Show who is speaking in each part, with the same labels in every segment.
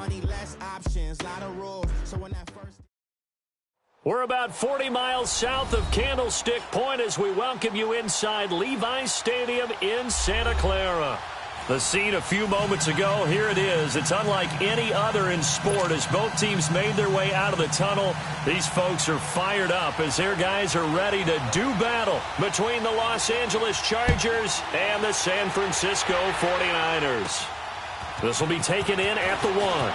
Speaker 1: money, less options, lot of rules. So when that first...
Speaker 2: We're about 40 miles south of Candlestick Point as we welcome you inside Levi's Stadium in Santa Clara. The scene a few moments ago, here it is. It's unlike any other in sport as both teams made their way out of the tunnel. These folks are fired up as their guys are ready to do battle between the Los Angeles Chargers and the San Francisco 49ers. This will be taken in at the 1.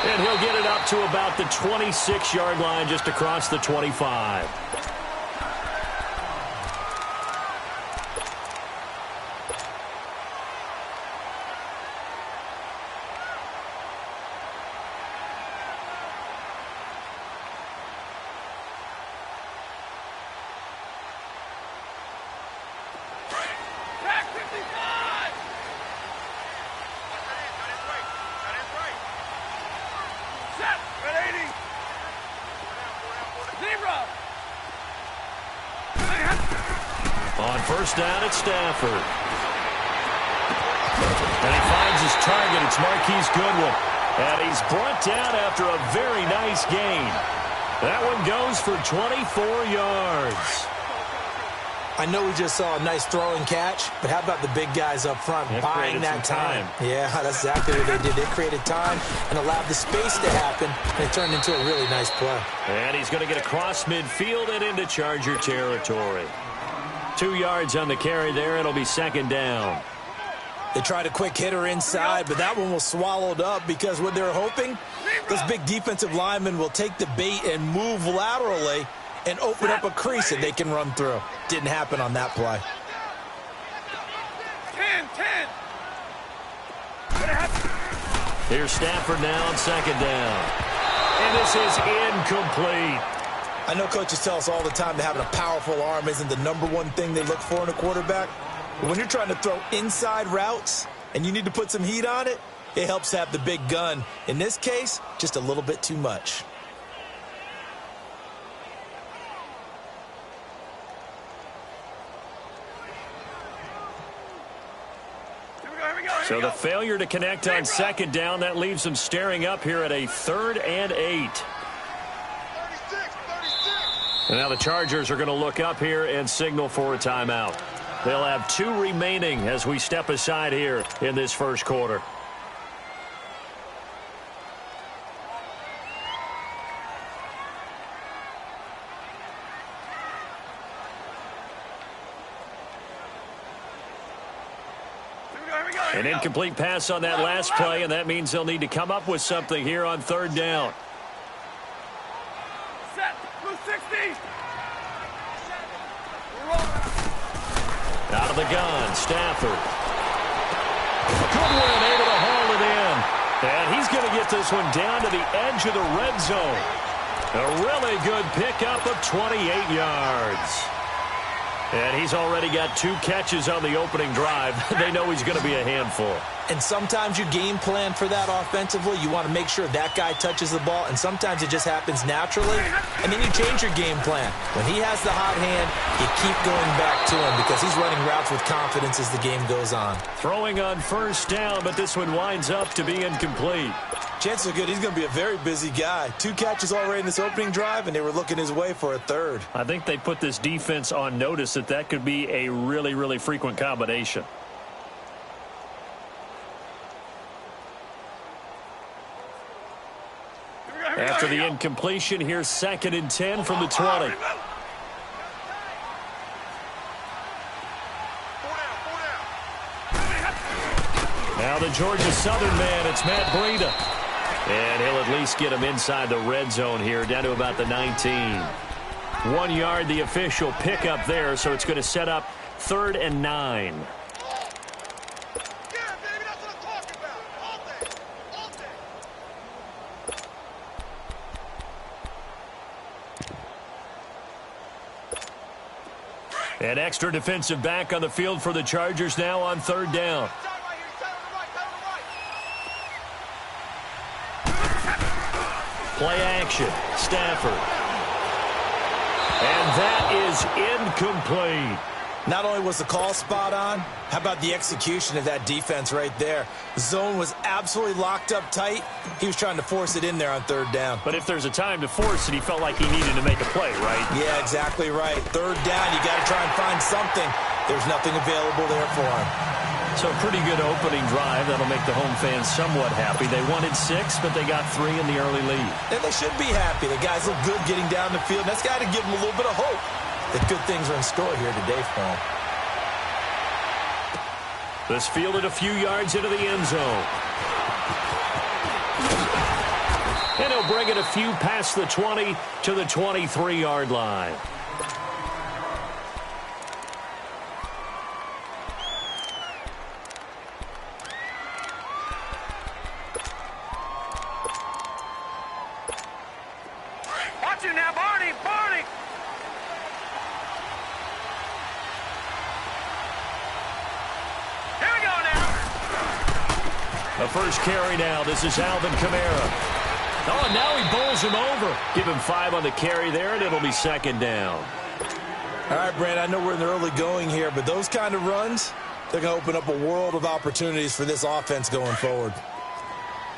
Speaker 2: And he'll get it up to about the 26-yard line just across the 25. On first down, it's Stafford. And he finds his target. It's Marquise Goodwin. And he's brought down after a very nice gain. That one goes for 24 yards.
Speaker 3: I know we just saw a nice throw and catch, but how about the big guys up front buying that time? Yeah, that's exactly what they did. They created time and allowed the space to happen, and it turned into a really nice play.
Speaker 2: And he's going to get across midfield and into Charger territory. 2 yards on the carry there. It'll be second down.
Speaker 3: They tried a quick hitter inside, but that one was swallowed up because what they're hoping, those big defensive linemen will take the bait and move laterally and open up a crease that they can run through. Didn't happen on that play.
Speaker 1: 10.
Speaker 2: Here's Stafford now on second down. And this is incomplete.
Speaker 3: I know coaches tell us all the time that having a powerful arm isn't the #1 thing they look for in a quarterback. But when you're trying to throw inside routes and you need to put some heat on it, it helps to have the big gun. In this case, just a little bit too much.
Speaker 2: So the failure to connect on second down, that leaves them staring up here at a 3rd and 8. And now the Chargers are going to look up here and signal for a timeout. They'll have 2 remaining as we step aside here in this first quarter. An incomplete pass on that last play, and that means they'll need to come up with something here on 3rd down.
Speaker 1: Set. Blue 60.
Speaker 2: Out of the gun, Stafford. Goodwin able to haul it in. And he's going to get this one down to the edge of the red zone. A really good pickup of 28 yards. And he's already got 2 catches on the opening drive. They know he's going to be a handful.
Speaker 3: And sometimes you game plan for that offensively. You want to make sure that guy touches the ball, and sometimes it just happens naturally, and then you change your game plan. When he has the hot hand, you keep going back to him because he's running routes with confidence as the game goes on.
Speaker 2: Throwing on first down, but this one winds up to be incomplete.
Speaker 3: Chances are good he's going to be a very busy guy. 2 catches already in this opening drive, and they were looking his way for a 3rd.
Speaker 2: I think they put this defense on notice that could be a really, really frequent combination. After the incompletion, here's 2nd and 10 from the 20. Now the Georgia Southern man, it's Matt Breida. And he'll at least get him inside the red zone here, down to about the 19. 1 yard, the official pickup there, so it's going to set up 3rd and 9. An extra defensive back on the field for the Chargers now on 3rd down. Play action, Stafford. And that is incomplete.
Speaker 3: Not only was the call spot on, how about the execution of that defense right there? The zone was absolutely locked up tight. He was trying to force it in there on third down.
Speaker 2: But if there's a time to force it, he felt like he needed to make a play, right?
Speaker 3: Yeah, exactly right. Third down, you got to try and find something. There's nothing available there for him.
Speaker 2: So a pretty good opening drive. That'll make the home fans somewhat happy. They wanted 6, but they got 3 in the early lead.
Speaker 3: And they should be happy. The guys look good getting down the field. That's got to give them a little bit of hope that good things are in store here today for them.
Speaker 2: This fielded a few yards into the end zone. And he'll bring it a few past the 20 to the 23-yard line.
Speaker 1: Watch it now, Barney! Barney! Here we go now!
Speaker 2: The first carry now. This is Alvin Kamara. Oh, and now he bowls him over. Give him 5 on the carry there, and it'll be second down.
Speaker 3: All right, Brand, I know we're in the early going here, but those kind of runs, they're going to open up a world of opportunities for this offense going forward.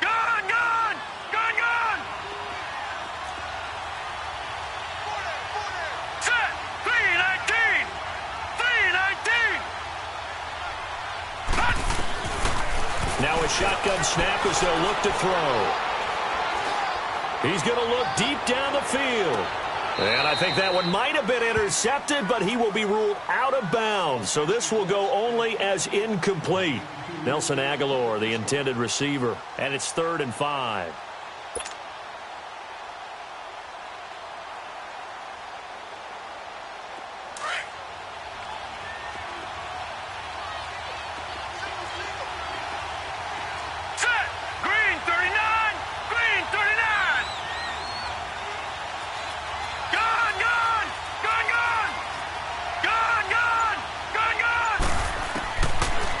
Speaker 1: Gone! Gone! Gone! Gone! Set! 319! 319!
Speaker 2: Now a shotgun snap as they'll look to throw. He's going to look deep down the field. And I think that one might have been intercepted, but he will be ruled out of bounds. So this will go only as incomplete. Nelson Aguilar, the intended receiver. And it's 3rd and 5.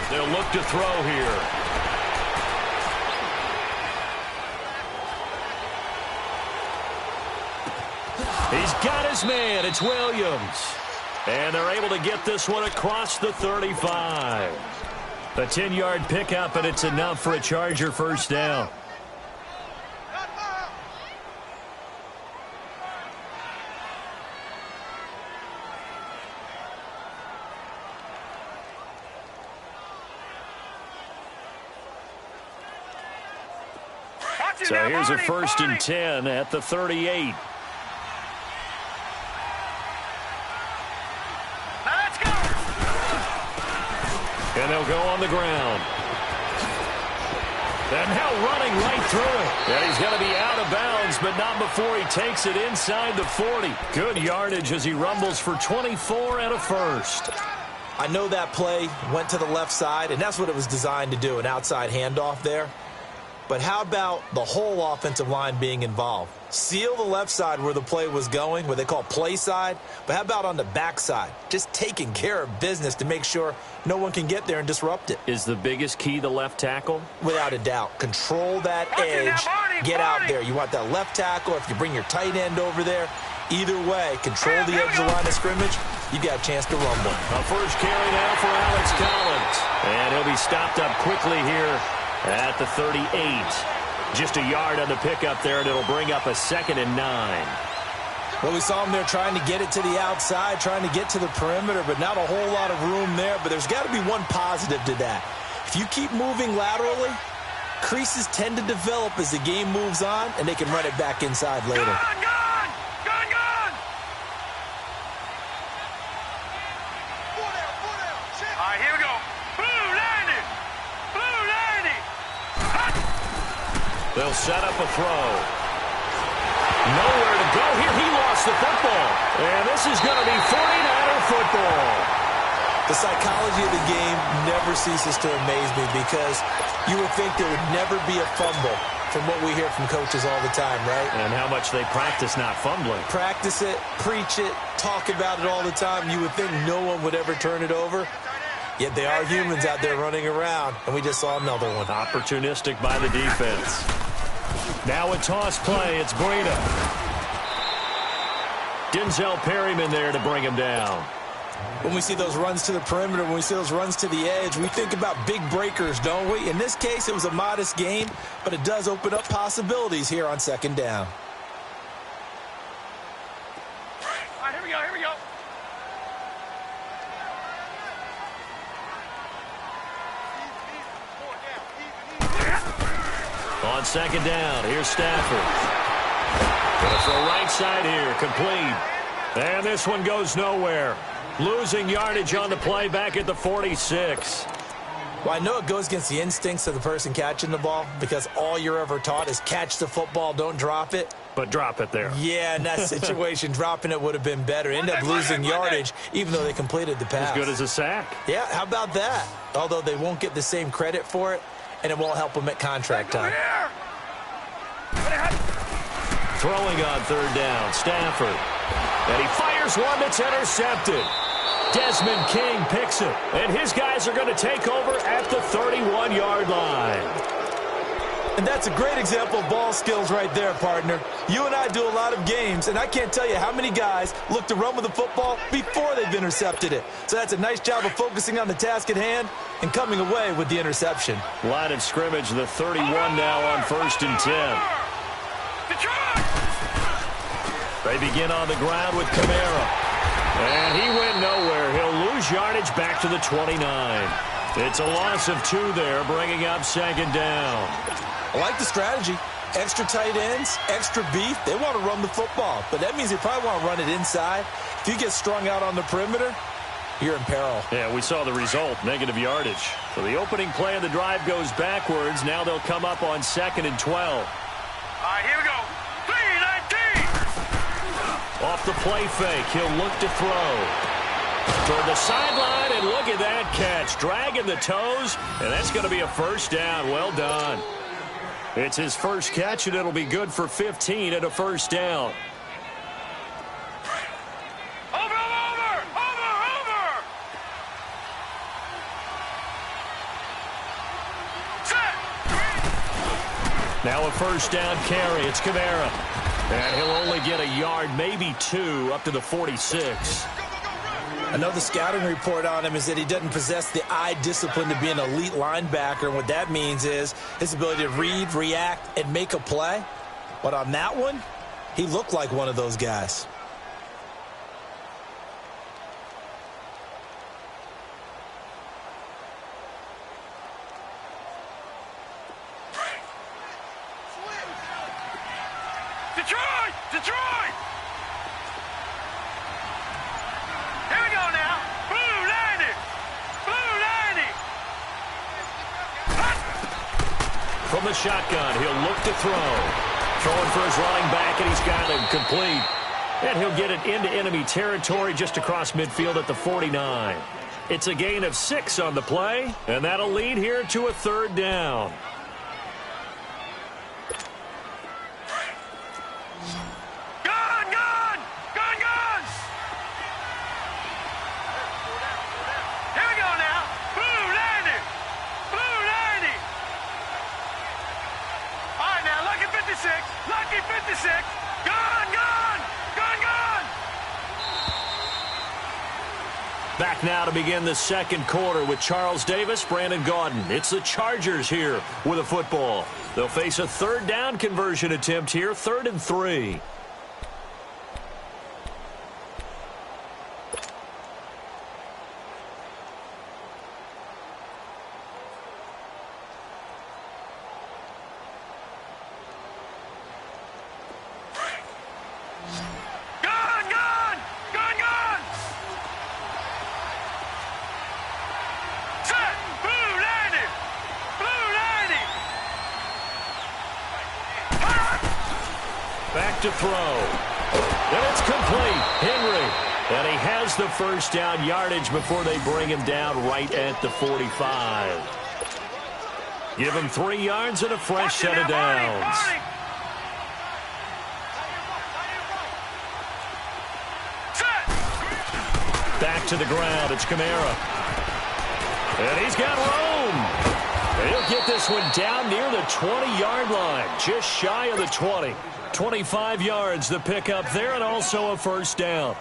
Speaker 2: They'll look to throw here. He's got his man. It's Williams. And they're able to get this one across the 35. A 10-yard pickup, and it's enough for a Charger first down. So here's a 1st and 10 at the 38.
Speaker 1: Let's go!
Speaker 2: And they'll go on the ground. And now running right through it. And he's going to be out of bounds, but not before he takes it inside the 40. Good yardage as he rumbles for 24 and a first.
Speaker 3: I know that play went to the left side, and that's what it was designed to do, an outside handoff there. But how about the whole offensive line being involved? Seal the left side where the play was going, what they call play side. But how about on the back side? Just taking care of business to make sure no one can get there and disrupt it.
Speaker 2: Is the biggest key the left tackle?
Speaker 3: Without a doubt. Control that edge. Get out there. You want that left tackle. If you bring your tight end over there, either way, control the edge of the line of scrimmage. You got a chance to rumble.
Speaker 2: A first carry now for Alex Collins. And he'll be stopped up quickly here at the 38. Just a yard on the pickup there, and it'll bring up a 2nd and 9.
Speaker 3: Well, we saw him there trying to get it to the outside, trying to get to the perimeter, but not a whole lot of room there. But there's got to be one positive to that. If you keep moving laterally, creases tend to develop as the game moves on, and they can run it back inside later.
Speaker 1: Gone! Gone! Gone! Gone! All right, here we go. Blue 90! Blue 90! Hot!
Speaker 2: They'll set up a throw. Nowhere to go here. He lost the football. And this is going to be 49er football.
Speaker 3: The psychology of the game never ceases to amaze me because you would think there would never be a fumble from what we hear from coaches all the time, right?
Speaker 2: And how much they practice not fumbling.
Speaker 3: Practice it, preach it, talk about it all the time. You would think no one would ever turn it over. Yet they are humans out there running around, and we just saw another one.
Speaker 2: Opportunistic by the defense. Now a toss play. It's Breida. Denzel Perryman there to bring him down.
Speaker 3: When we see those runs to the perimeter, when we see those runs to the edge, we think about big breakers, don't we? In this case, it was a modest gain, but it does open up possibilities here on second down.
Speaker 1: All right, here we go, here we go.
Speaker 2: On second down, here's Stafford. Gonna throw right side here, complete. And this one goes nowhere. Losing yardage on the play back at the 46.
Speaker 3: Well, I know it goes against the instincts of the person catching the ball because all you're ever taught is catch the football, don't drop it.
Speaker 2: But drop it there.
Speaker 3: Yeah, in that situation, dropping it would have been better. End up losing yardage, even though they completed the pass.
Speaker 2: As good as a sack.
Speaker 3: Yeah, how about that? Although they won't get the same credit for it, and it won't help them at contract time.
Speaker 2: Throwing on third down, Stafford. And he fires one that's intercepted. Desmond King picks it. And his guys are going to take over at the 31-yard line.
Speaker 3: And that's a great example of ball skills right there, partner. You and I do a lot of games, and I can't tell you how many guys look to run with the football before they've intercepted it. So that's a nice job of focusing on the task at hand and coming away with the interception.
Speaker 2: Line of scrimmage, the 31 now on 1st and 10. They begin on the ground with Kamara. And he went nowhere. He'll lose yardage back to the 29. It's a loss of 2 there, bringing up second down.
Speaker 3: I like the strategy. Extra tight ends, extra beef. They want to run the football, but that means they probably want to run it inside. If you get strung out on the perimeter, you're in peril.
Speaker 2: Yeah, we saw the result, negative yardage. So the opening play of the drive goes backwards. Now they'll come up on 2nd and 12.
Speaker 1: All right, here we go. 3-19.
Speaker 2: Off the play fake, he'll look to throw. Toward the sideline, and look at that catch. Dragging the toes, and that's going to be a first down. Well done. It's his first catch, and it'll be good for 15 at a first down.
Speaker 1: Over. Set.
Speaker 2: Now a first down carry. It's Kamara. And he'll only get a yard, maybe 2, up to the 46.
Speaker 3: I know the scouting report on him is that he doesn't possess the eye discipline to be an elite linebacker. And what that means is his ability to read, react, and make a play. But on that one, he looked like one of those guys.
Speaker 1: Detroit! Here we go now. Blue 90.
Speaker 2: From the shotgun, he'll look to throw. Throwing for his running back, and he's got him complete. And he'll get it into enemy territory just across midfield at the 49. It's a gain of 6 on the play, and that'll lead here to a third down.
Speaker 1: Lucky 56. Gone.
Speaker 2: Back now to begin the second quarter with Charles Davis, Brandon Gaudin. It's the Chargers here with a football. They'll face a third down conversion attempt here, 3rd and 3. Back to throw. And it's complete. Henry. And he has the first down yardage before they bring him down right at the 45. Give him 3 yards and a fresh set of downs. Back to the ground. It's Kamara. And he's got room. And he'll get this one down near the 20-yard line. Just shy of the 20. 25 yards the pickup there, and also a first down.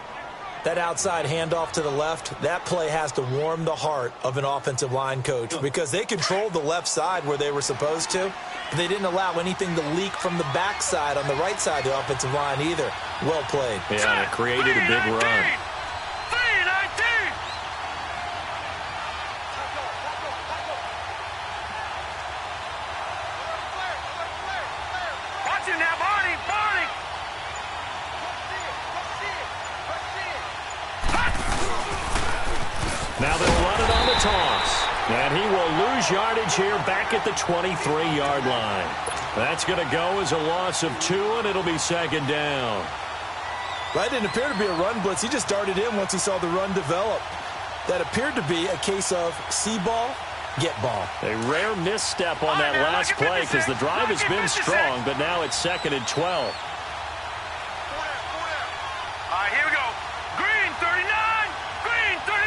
Speaker 3: That outside handoff to the left, that play has to warm the heart of an offensive line coach because they controlled the left side where they were supposed to, but they didn't allow anything to leak from the backside on the right side of the offensive line either. Well played.
Speaker 2: Yeah, it created a big run. Now they'll run it on the toss. And he will lose yardage here back at the 23-yard line. That's going to go as a loss of 2, and it'll be second down.
Speaker 3: That didn't appear to be a run blitz. He just darted in once he saw the run develop. That appeared to be a case of see ball, get ball.
Speaker 2: A rare misstep on that last play because the drive has been strong, but now it's second and 12.
Speaker 1: All right, here we go. Green 39. Green 39.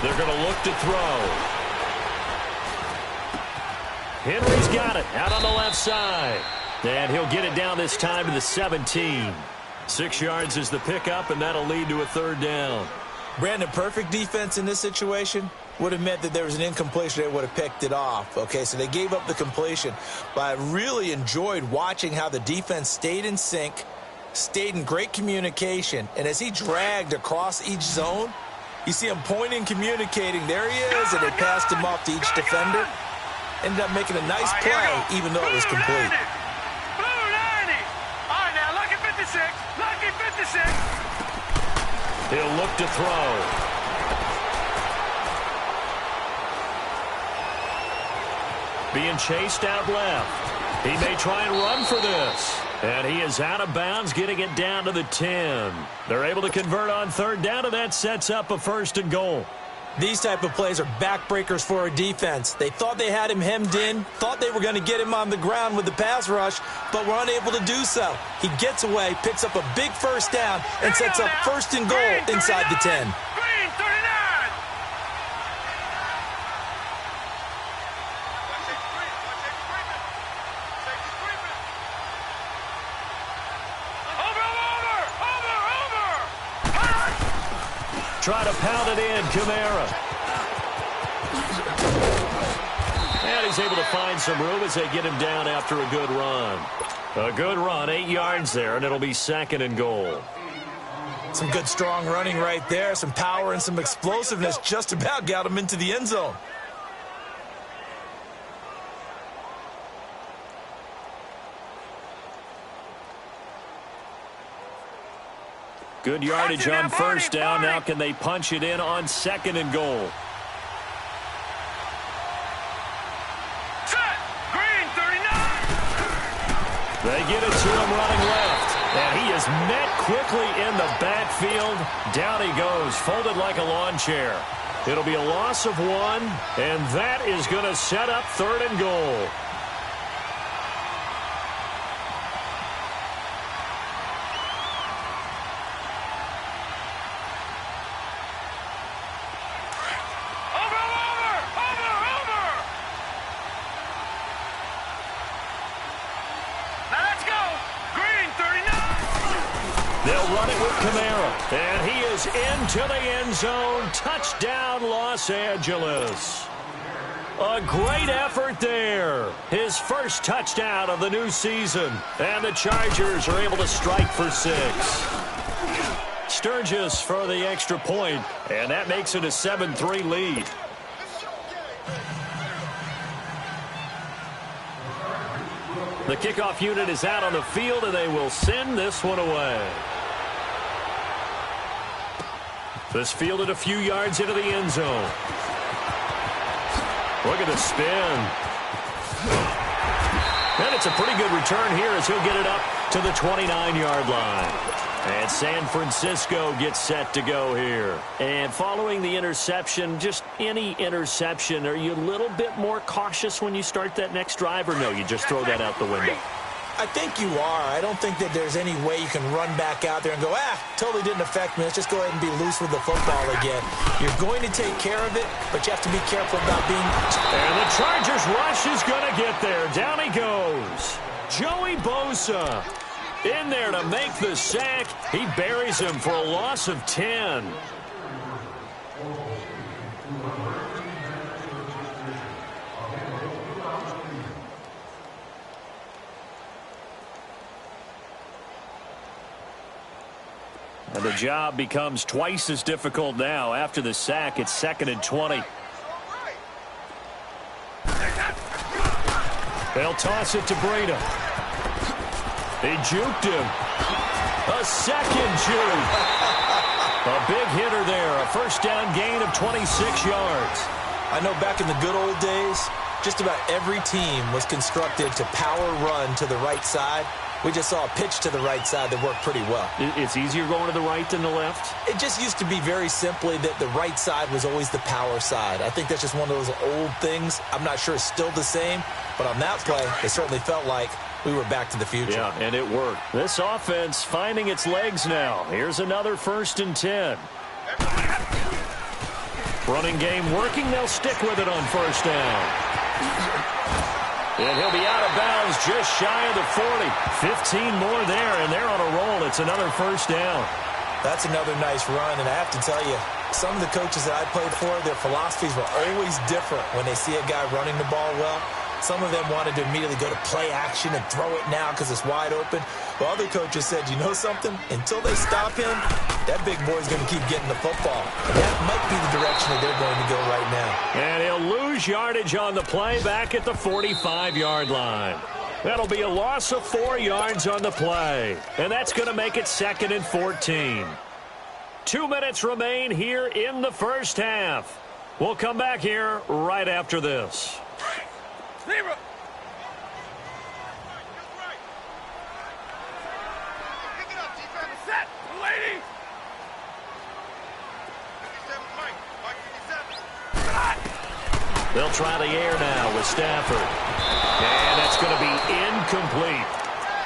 Speaker 2: They're going to look to throw. Henry's got it out on the left side. And he'll get it down this time to the 17. 6 yards is the pickup, and that'll lead to a third down.
Speaker 3: Brandon, perfect defense in this situation would have meant that there was an incompletion. They would have picked it off. Okay, so they gave up the completion. But I really enjoyed watching how the defense stayed in sync, stayed in great communication, and as he dragged across each zone, you see him pointing, communicating. There he is, and they passed him off to each defender. Ended up making a nice play, even though it was complete.
Speaker 1: Blue 90. All right, now, lucky 56. Lucky 56.
Speaker 2: He'll look to throw. Being chased out left. He may try and run for this. And he is out of bounds, getting it down to the 10. They're able to convert on third down, and that sets up a first and goal.
Speaker 3: These type of plays are backbreakers for a defense. They thought they had him hemmed in, thought they were going to get him on the ground with the pass rush, but were unable to do so. He gets away, picks up a big first down, and sets up first and goal inside the 10.
Speaker 1: Green 39.
Speaker 2: Try to pound it in, Kamara. And he's able to find some room as they get him down after a good run. A good run, 8 yards there, and it'll be second and goal.
Speaker 3: Some good strong running right there, some power and some explosiveness just about got him into the end zone.
Speaker 2: Good yardage on first down. Now can they punch it in on second and goal?
Speaker 1: Set. Green 39.
Speaker 2: They get it to him running left. And he is met quickly in the backfield. Down he goes, folded like a lawn chair. It'll be a loss of 1, and that is going to set up third and goal. Kamara, and he is into the end zone. Touchdown, Los Angeles. A great effort there. His first touchdown of the new season. And the Chargers are able to strike for 6. Sturgis for the extra point, and that makes it a 7-3 lead. The kickoff unit is out on the field, and they will send this one away. This fielded a few yards into the end zone. Look at the spin. And it's a pretty good return here as he'll get it up to the 29-yard line. And San Francisco gets set to go here. And following the interception, just any interception, are you a little bit more cautious when you start that next drive, or no, you just throw that out the window?
Speaker 3: I think you are. I don't think that there's any way you can run back out there and go, totally didn't affect me. Let's just go ahead and be loose with the football again. You're going to take care of it, but you have to be careful about being...
Speaker 2: And the Chargers rush is going to get there. Down he goes. Joey Bosa in there to make the sack. He buries him for a loss of 10. And the job becomes twice as difficult now. After the sack, it's 2nd and 20. They'll toss it to Breda. He juked him. A second juke. A big hitter there. A first down gain of 26 yards.
Speaker 3: I know back in the good old days, just about every team was constructed to power run to the right side. We just saw a pitch to the right side that worked pretty well.
Speaker 2: It's easier going to the right than the left?
Speaker 3: It just used to be very simply that the right side was always the power side. I think that's just one of those old things. I'm not sure it's still the same, but on that play, it certainly felt like we were back to the future.
Speaker 2: Yeah, and it worked. This offense finding its legs now. Here's another 1st and 10. Running game working. They'll stick with it on 1st down. And he'll be out of bounds just shy of the 40. 15 more there, and they're on a roll. It's another 1st down.
Speaker 3: That's another nice run, and I have to tell you, some of the coaches that I played for, their philosophies were always different when they see a guy running the ball well. Some of them wanted to immediately go to play action and throw it now because it's wide open. Well, other coaches said, you know something? Until they stop him, that big boy's going to keep getting the football. And that might be the direction that they're going to go right now.
Speaker 2: And he'll lose yardage on the play back at the 45-yard line. That'll be a loss of 4 yards on the play. And that's going to make it 2nd and 14. 2 minutes remain here in the first half. We'll come back here right after this.
Speaker 1: Zero. Set, lady.
Speaker 2: They'll try the air now with Stafford. And that's going to be incomplete.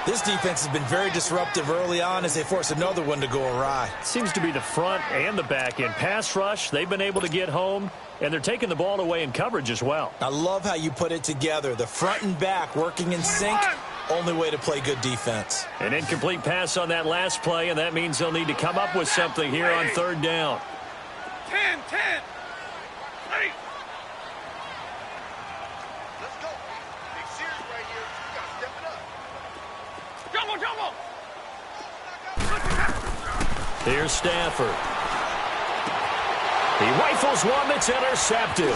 Speaker 3: This defense has been very disruptive early on as they force another one to go awry.
Speaker 2: Seems to be the front and the back end. Pass rush, they've been able to get home, and they're taking the ball away in coverage as well.
Speaker 3: I love how you put it together. The front and back working in sync. Only way to play good defense.
Speaker 2: An incomplete pass on that last play, and that means they'll need to come up with something here on 3rd down.
Speaker 1: 10. Hey. Let's go. Big series right here. You got to step it up. Jumbo.
Speaker 2: Here's Stafford. He rifles one that's intercepted.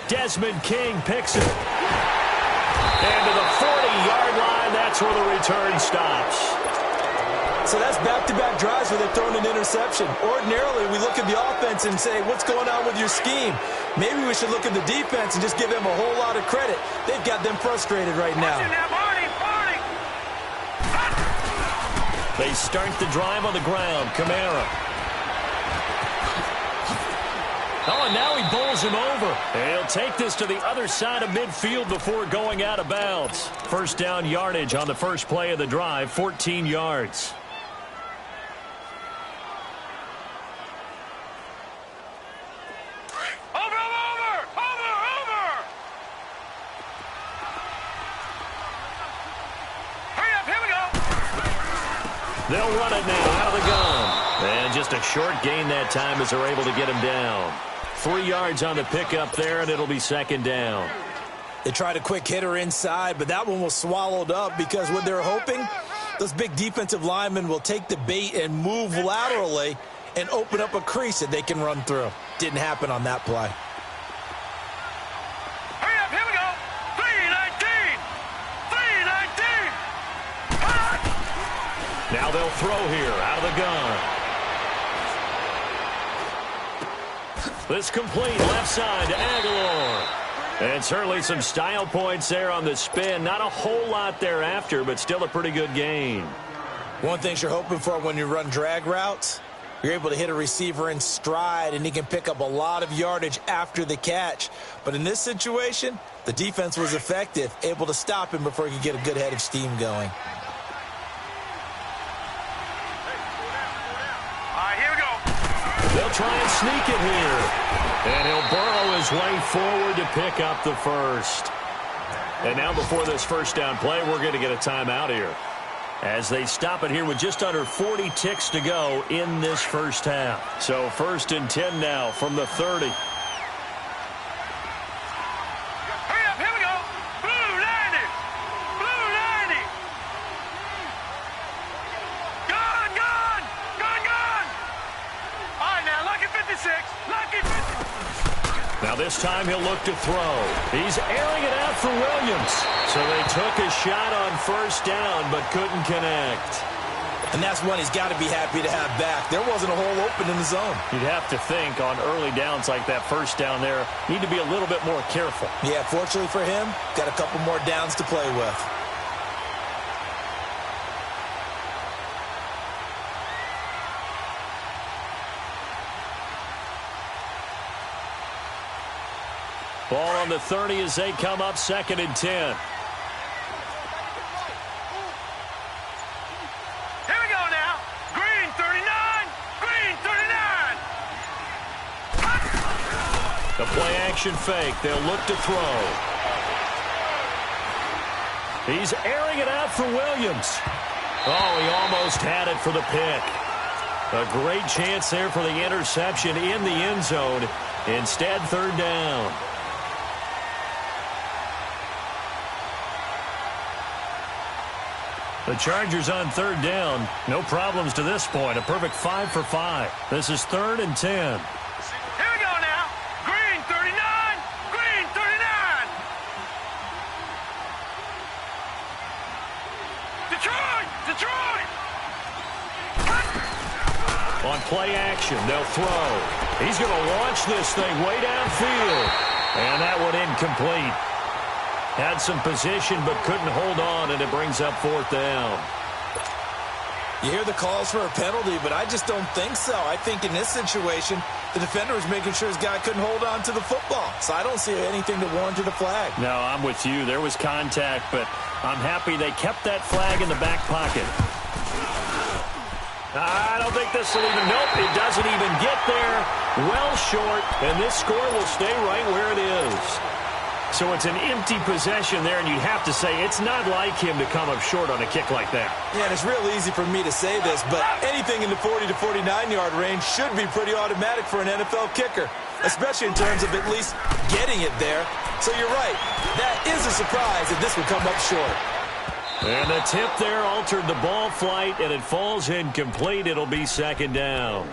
Speaker 2: Desmond King picks it. And to the 40-yard line, that's where the return stops.
Speaker 3: So that's back-to-back drives where they're throwing an interception. Ordinarily, we look at the offense and say, what's going on with your scheme? Maybe we should look at the defense and just give them a whole lot of credit. They've got them frustrated right now.
Speaker 2: They start the drive on the ground. Kamara. Oh, and now he bowls him over. He'll take this to the other side of midfield before going out of bounds. First down yardage on the first play of the drive, 14 yards.
Speaker 1: Over. Hurry up, here we go.
Speaker 2: They'll run it now out of the gun. And just a short gain that time as they're able to get him down. 3 yards on the pickup there, and it'll be 2nd down.
Speaker 3: They tried a quick hitter inside, but that one was swallowed up because what they're hoping, those big defensive linemen will take the bait and move laterally and open up a crease that they can run through. Didn't happen on that play.
Speaker 1: Hurry up, here we go. 3-19.
Speaker 2: Now they'll throw here out of the gun. This complete left side to Aguilar. And certainly some style points there on the spin. Not a whole lot thereafter, but still a pretty good gain.
Speaker 3: One thing you're hoping for when you run drag routes, You're able to hit a receiver in stride, and he can pick up a lot of yardage after the catch. But in this situation, the defense was effective, able to stop him before he could get a good head of steam going.
Speaker 1: All right, here we go.
Speaker 2: They'll try and sneak it here. And he'll burrow his way forward to pick up the first. And now before this first down play, we're going to get a timeout here, as they stop it here with just under 40 ticks to go in this first half. So 1st and 10 now from the 30.
Speaker 1: Hurry up, here we go. Blue 90. Blue 90. Gun, gun. Gun, gun. All right, now, lucky 56. Lucky 56.
Speaker 2: Now this time he'll look to throw. He's airing it out for Williams. So they took a shot on 1st down but couldn't connect.
Speaker 3: And that's one he's got to be happy to have back. There wasn't a hole open in the zone.
Speaker 2: You'd have to think on early downs like that 1st down there, need to be a little bit more careful.
Speaker 3: Yeah, fortunately for him, got a couple more downs to play with.
Speaker 2: Ball on the 30 as they come up 2nd and 10.
Speaker 1: Here we go now. Green 39. Green 39.
Speaker 2: The play action fake. They'll look to throw. He's airing it out for Williams. Oh, he almost had it for the pick. A great chance there for the interception in the end zone. Instead, 3rd down. The Chargers on 3rd down. No problems to this point. A perfect 5 for 5. This is 3rd and 10.
Speaker 1: Here we go now. Green 39. Green 39. Detroit. Detroit.
Speaker 2: On play action, they'll throw. He's going to launch this thing way downfield. And that one incomplete. Had some position but couldn't hold on, and it brings up 4th down.
Speaker 3: You hear the calls for a penalty, but I just don't think so. I think in this situation, the defender was making sure his guy couldn't hold on to the football. So I don't see anything that warranted a flag.
Speaker 2: No, I'm with you. There was contact, but I'm happy they kept that flag in the back pocket. I don't think this will even, nope, it doesn't even get there. Well short, and this score will stay right where it is. So it's an empty possession there, and you have to say it's not like him to come up short on a kick like that.
Speaker 3: Yeah, and it's real easy for me to say this, but anything in the 40 to 49-yard range should be pretty automatic for an NFL kicker, especially in terms of at least getting it there. So you're right. That is a surprise if this would come up short.
Speaker 2: And the tip there altered the ball flight, and it falls incomplete. It'll be 2nd down.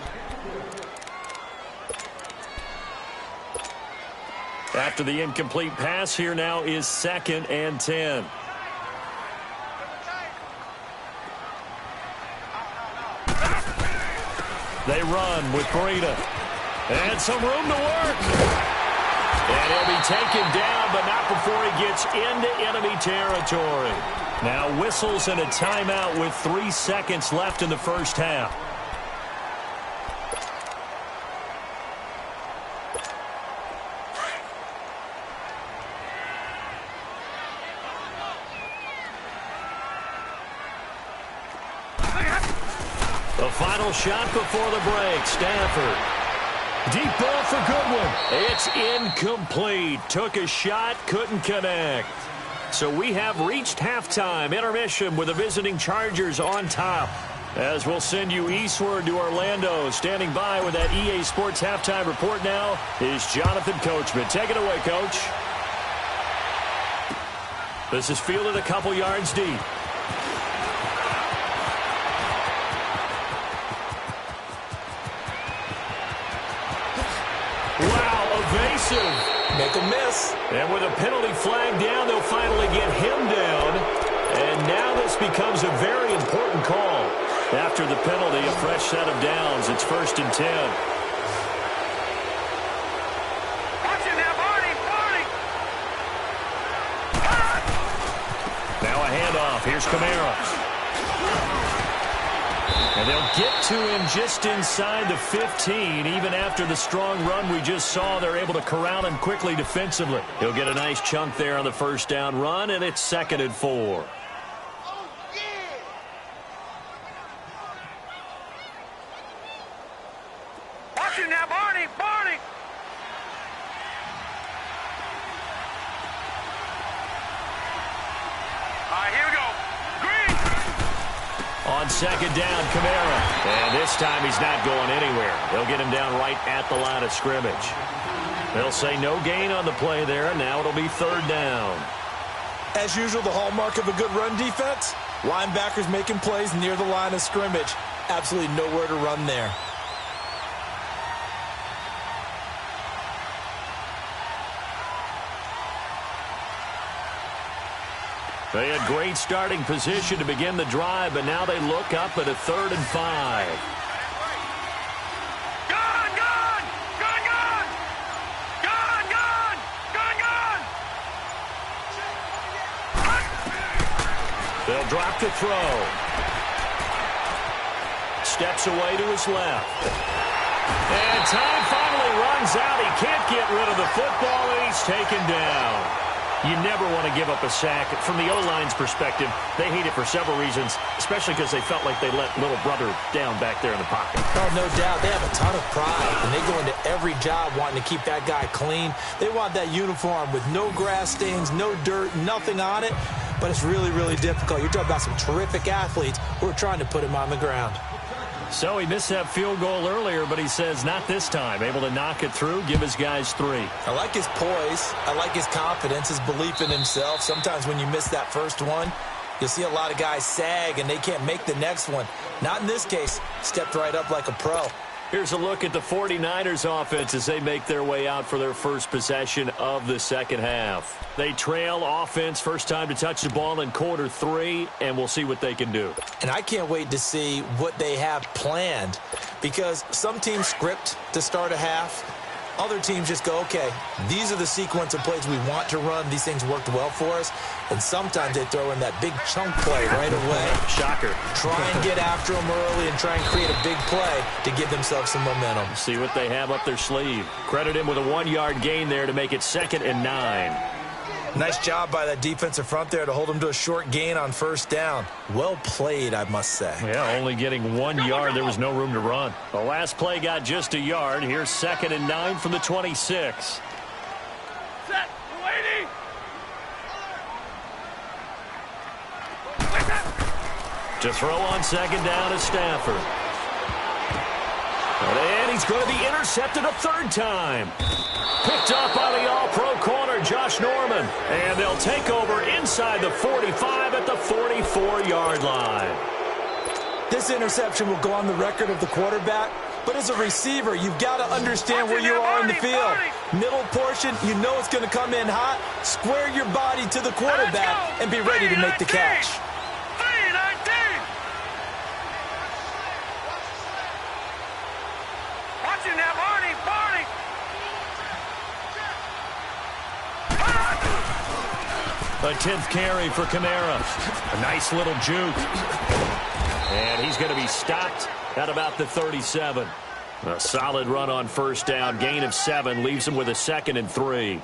Speaker 2: After the incomplete pass, here now is 2nd and 10. They run with Breida. And some room to work. And he'll be taken down, but not before he gets into enemy territory. Now whistles and a timeout with 3 seconds left in the first half. The final shot before the break. Stafford. Deep ball for Goodwin. It's incomplete. Took a shot, couldn't connect. So we have reached halftime. Intermission with the visiting Chargers on top. As we'll send you eastward to Orlando. Standing by with that EA Sports halftime report now is Jonathan Coachman. Take it away, Coach. This is fielded a couple yards deep. Wow, evasive.
Speaker 3: Make a miss.
Speaker 2: And with a penalty flag down, they'll finally get him down. And now this becomes a very important call. After the penalty, a fresh set of downs. It's 1st and 10.
Speaker 1: Watch it now, Barney. Barney.
Speaker 2: Now a handoff. Here's Kamara. And they'll get to him just inside the 15. Even after the strong run we just saw, they're able to corral him quickly defensively. He'll get a nice chunk there on the first down run, and it's 2nd and 4.
Speaker 1: Watch it now, Barney! Barney! All right, here we go. Green!
Speaker 2: On 2nd down, Kamara. And this time he's not going anywhere. They'll get him down right at the line of scrimmage. They'll say no gain on the play there, and now it'll be 3rd down.
Speaker 3: As usual, the hallmark of a good run defense, linebackers making plays near the line of scrimmage. Absolutely nowhere to run there.
Speaker 2: They had great starting position to begin the drive, but now they look up at a 3rd and 5.
Speaker 1: Gun! Gun! Gun! Gun! Gun! Gun! Gun! Gun!
Speaker 2: They'll drop to throw. Steps away to his left. And time finally runs out. He can't get rid of the football, and he's taken down. You never want to give up a sack. From the O-line's perspective, they hate it for several reasons, especially because they felt like they let little brother down back there in the pocket.
Speaker 3: Oh, no doubt. They have a ton of pride, and they go into every job wanting to keep that guy clean. They want that uniform with no grass stains, no dirt, nothing on it, but it's really, really difficult. You're talking about some terrific athletes who are trying to put him on the ground.
Speaker 2: So he missed that field goal earlier, but he says not this time. Able to knock it through, give his guys 3.
Speaker 3: I like his poise. I like his confidence, his belief in himself. Sometimes when you miss that first one, you'll see a lot of guys sag and they can't make the next one. Not in this case. Stepped right up like a pro.
Speaker 2: Here's a look at the 49ers offense as they make their way out for their first possession of the second half. They trail offense first time to touch the ball in quarter 3, and we'll see what they can do.
Speaker 3: And I can't wait to see what they have planned, because some teams script to start a half. Other teams just go, okay, these are the sequence of plays we want to run. These things worked well for us. And sometimes they throw in that big chunk play right away.
Speaker 2: Shocker.
Speaker 3: Try and get after them early and try and create a big play to give themselves some momentum.
Speaker 2: See what they have up their sleeve. Credit him with a 1-yard gain there to make it 2nd and 9.
Speaker 3: Nice job by that defensive front there to hold them to a short gain on first down. Well played, I must say.
Speaker 2: Yeah, only getting 1 yard. There was no room to run. The last play got just a yard. Here's 2nd and 9 from the 26.
Speaker 1: Set! Waiting!
Speaker 2: To throw on 2nd down is Stafford. And he's going to be intercepted a 3rd time. Picked up by the all-pro corner, Josh Norman. And they'll take over inside the 45 at the 44-yard line.
Speaker 3: This interception will go on the record of the quarterback, but as a receiver, you've got to understand where you are in the field. Middle portion, you know it's going to come in hot. Square your body to the quarterback and be ready to make the catch.
Speaker 1: Watch it now, Barney! Barney!
Speaker 2: A 10th carry for Kamara. A nice little juke. And he's going to be stopped at about the 37. A solid run on first down. Gain of 7 leaves him with a 2nd and 3.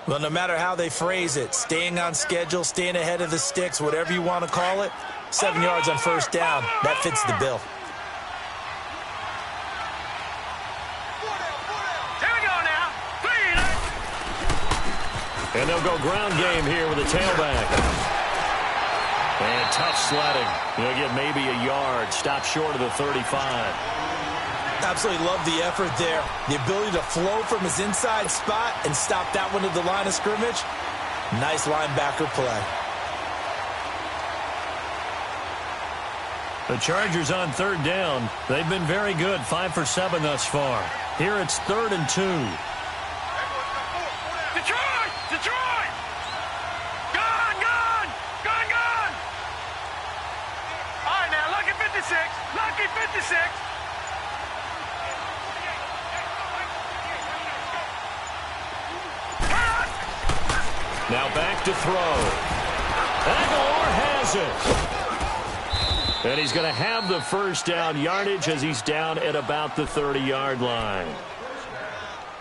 Speaker 3: Well, no matter how they phrase it, staying on schedule, staying ahead of the sticks, whatever you want to call it, 7 yards on first down, that fits the bill.
Speaker 2: And they'll go ground game here with a tailback. And tough sledding. He'll get maybe a yard. Stop short of the 35.
Speaker 3: Absolutely love the effort there. The ability to flow from his inside spot and stop that one at the line of scrimmage. Nice linebacker play.
Speaker 2: The Chargers on 3rd down. They've been very good. 5 for 7 thus far. Here it's 3rd and 2.
Speaker 1: Detroit! Detroit! Gun! Gun! Gun! Gun! All right, now, lucky 56. Lucky 56.
Speaker 2: Now back to throw. Aguilar has it. And he's going to have the first down yardage as he's down at about the 30-yard line.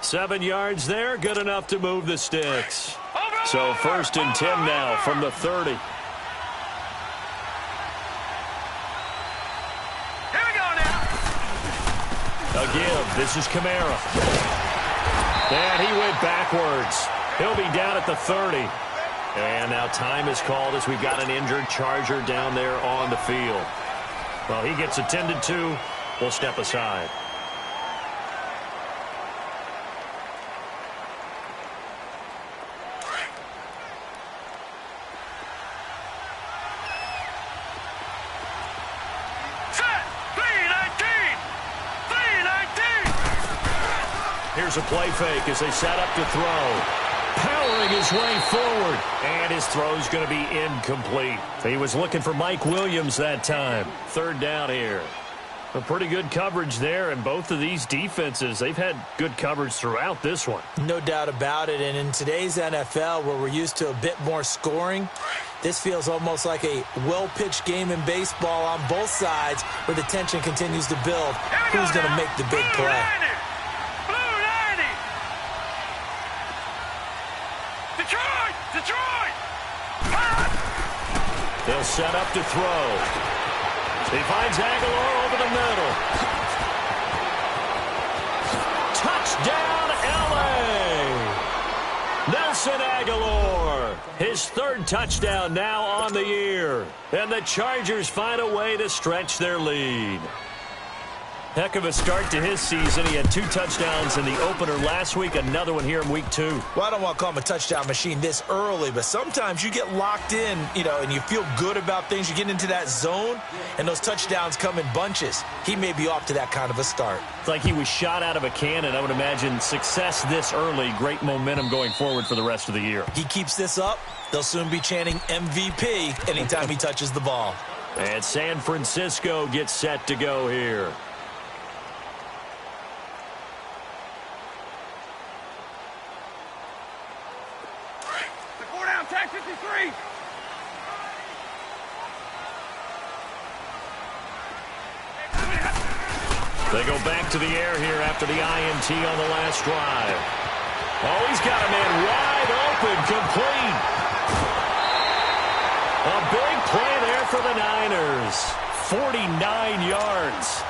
Speaker 2: 7 yards there, good enough to move the sticks. So 1st and 10 now from the 30.
Speaker 1: Here we go now.
Speaker 2: A give. This is Kamara. And he went backwards. He'll be down at the 30. And now time is called as we've got an injured Charger down there on the field. Well, he gets attended to. We'll step aside. Here's a play fake as they set up to throw. Powering his way forward. And his throw's going to be incomplete. He was looking for Mike Williams that time. 3rd down here. A pretty good coverage there, and both of these defenses, they've had good coverage throughout this one.
Speaker 3: No doubt about it, and in today's NFL, where we're used to a bit more scoring, this feels almost like a well-pitched game in baseball on both sides where the tension continues to build. Who's going to make the big play?
Speaker 1: Detroit!
Speaker 2: They'll set up to throw. He finds Aguilar over the middle. Touchdown, L.A. Nelson Aguilar. His 3rd touchdown now on the year. And the Chargers find a way to stretch their lead. Heck of a start to his season. He had 2 touchdowns in the opener last week, another one here in week 2.
Speaker 3: Well, I don't want to call him a touchdown machine this early, but sometimes you get locked in, and you feel good about things. You get into that zone, and those touchdowns come in bunches. He may be off to that kind of a start.
Speaker 2: It's like he was shot out of a cannon. I would imagine success this early, great momentum going forward for the rest of the year.
Speaker 3: He keeps this up, they'll soon be chanting MVP anytime he touches the ball.
Speaker 2: And San Francisco gets set to go here.
Speaker 1: Tag 53.
Speaker 2: They go back to the air here after the INT on the last drive. Oh, he's got a man wide open, complete. A big play there for the Niners. 49 yards.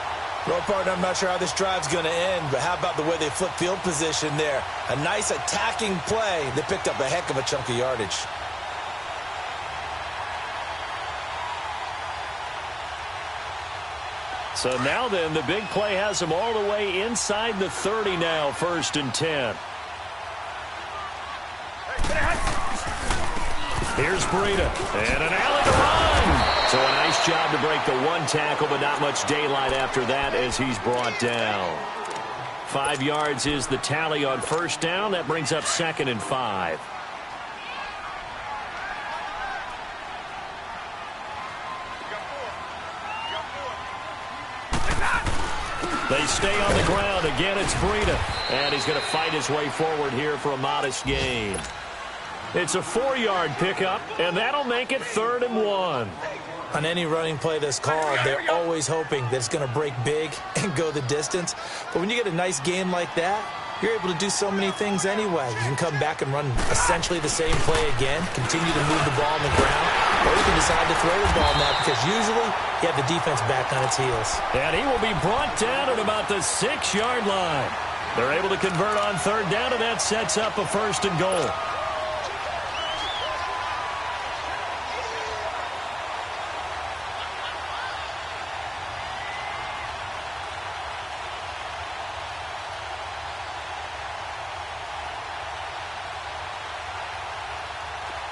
Speaker 3: Well, partner, I'm not sure how this drive's going to end, but how about the way they flip field position there? A nice attacking play. They picked up a heck of a chunk of yardage.
Speaker 2: So now then, the big play has them all the way inside the 30 now, 1st and 10. Here's Breida, and an alley to run. So a nice job to break the 1 tackle, but not much daylight after that as he's brought down. 5 yards is the tally on 1st down. That brings up 2nd and 5. They stay on the ground. Again, it's Breida. And he's going to fight his way forward here for a modest gain. It's a 4-yard pickup, and that'll make it 3rd and 1.
Speaker 3: On any running play that's called, they're always hoping that it's going to break big and go the distance. But when you get a nice game like that, you're able to do so many things anyway. You can come back and run essentially the same play again, continue to move the ball on the ground, or you can decide to throw the ball now because usually you have the defense back on its heels.
Speaker 2: And he will be brought down at about the 6-yard line. They're able to convert on 3rd down, and that sets up a 1st and goal.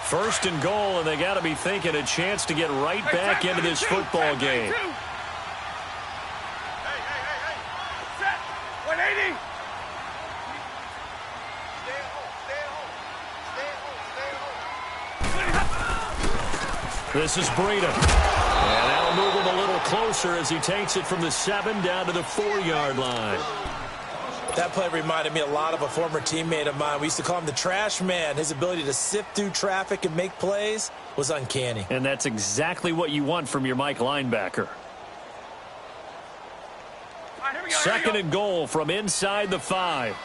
Speaker 2: First and goal, and they got to be thinking a chance to get right back into this football game.
Speaker 1: Hey. Set. 180.
Speaker 2: This is Breida. And that'll move him a little closer as he takes it from the 7 down to the 4-yard line.
Speaker 3: That play reminded me a lot of a former teammate of mine. We used to call him the trash man. His ability to sift through traffic and make plays was uncanny.
Speaker 2: And that's exactly what you want from your Mike linebacker. Second and goal from inside the 5.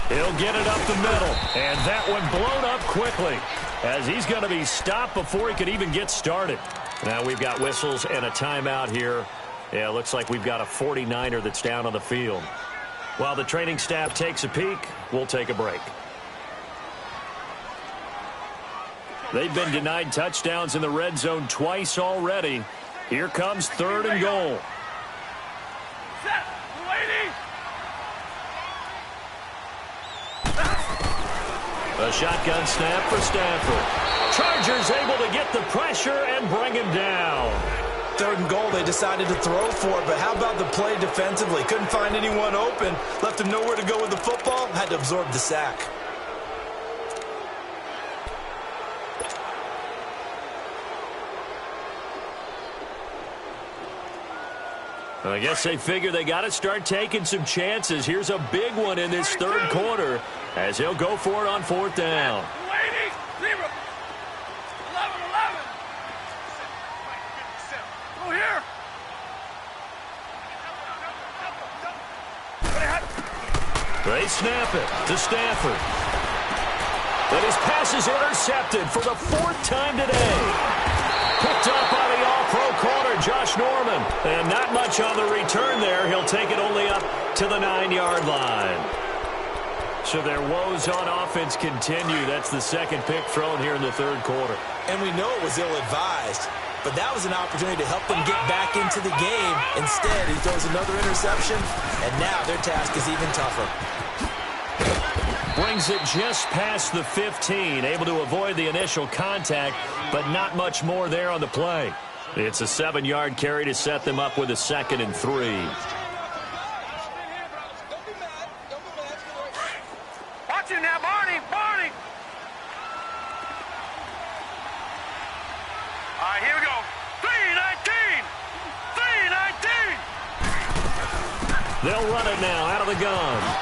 Speaker 2: He'll get it up the middle, and that one blown up quickly as he's going to be stopped before he could even get started. Now we've got whistles and a timeout here. Yeah, it looks like we've got a 49er that's down on the field. While the training staff takes a peek, we'll take a break. They've been denied touchdowns in the red zone twice already. Here comes third and goal. A shotgun snap for Stafford. Chargers able to get the pressure and bring him down.
Speaker 3: Third and goal, they decided to throw for it, but how about the play defensively? Couldn't find anyone open, left him nowhere to go with the football, had to absorb the sack.
Speaker 2: I guess they figure they got to start taking some chances. Here's a big one in this third quarter as he'll go for it on fourth down. They snap it to Stafford. But his pass is intercepted for the 4th time today. Picked up by the all-pro corner, Josh Norman. And not much on the return there. He'll take it only up to the 9-yard line. So their woes on offense continue. That's the second pick thrown here in the third quarter.
Speaker 3: And we know it was ill-advised, but that was an opportunity to help them get back into the game. Instead, he throws another interception, and now their task is even tougher.
Speaker 2: Brings it just past the 15, able to avoid the initial contact, but not much more there on the play. It's a 7-yard carry to set them up with a 2nd and 3.
Speaker 1: Watch it now, Barney! Barney! All right, here we go. 3-19! 3-19!
Speaker 2: They'll run it now out of the gun.